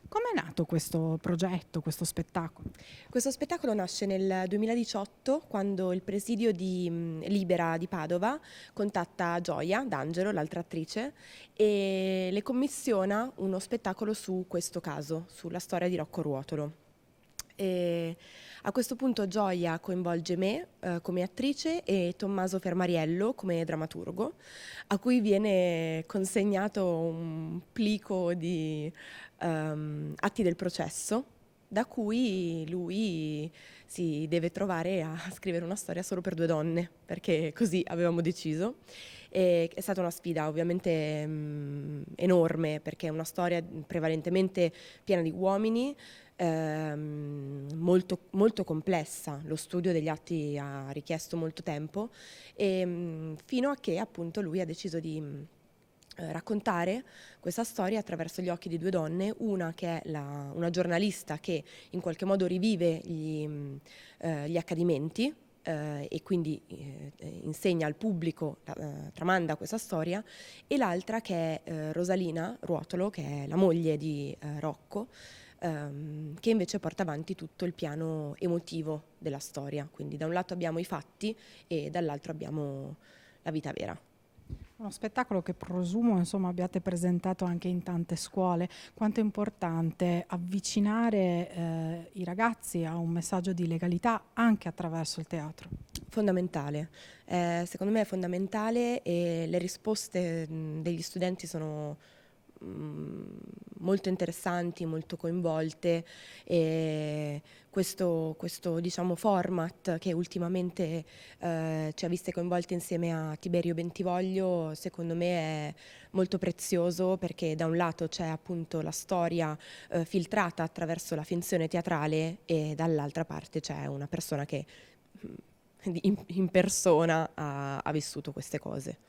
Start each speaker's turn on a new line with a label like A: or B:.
A: Com'è nato questo progetto, questo spettacolo?
B: Questo spettacolo nasce nel 2018 quando il presidio di Libera di Padova contatta Gioia D'Angelo, l'altra attrice, e le commissiona uno spettacolo su questo caso, sulla storia di Rocco Ruotolo. E a questo punto Gioia coinvolge me come attrice e Tommaso Fermariello come drammaturgo, a cui viene consegnato un plico di atti del processo, da cui lui si deve trovare a scrivere una storia solo per due donne, perché così avevamo deciso. E è stata una sfida ovviamente enorme, perché è una storia prevalentemente piena di uomini, molto, molto complessa. Lo studio degli atti ha richiesto molto tempo, fino a che appunto lui ha deciso di raccontare questa storia attraverso gli occhi di due donne, una che è una giornalista che in qualche modo rivive gli accadimenti, e quindi insegna al pubblico, tramanda questa storia, e l'altra che è Rosalina Ruotolo, che è la moglie di Rocco, che invece porta avanti tutto il piano emotivo della storia. Quindi da un lato abbiamo i fatti e dall'altro abbiamo la vita vera.
A: Uno spettacolo che presumo, insomma, abbiate presentato anche in tante scuole. Quanto è importante avvicinare i ragazzi a un messaggio di legalità anche attraverso il teatro?
B: Fondamentale, secondo me è fondamentale, e le risposte degli studenti sono molto interessanti, molto coinvolte, e questo diciamo format che ultimamente ci ha viste coinvolte insieme a Tiberio Bentivoglio, secondo me è molto prezioso, perché da un lato c'è appunto la storia filtrata attraverso la finzione teatrale, e dall'altra parte c'è una persona che in persona ha vissuto queste cose.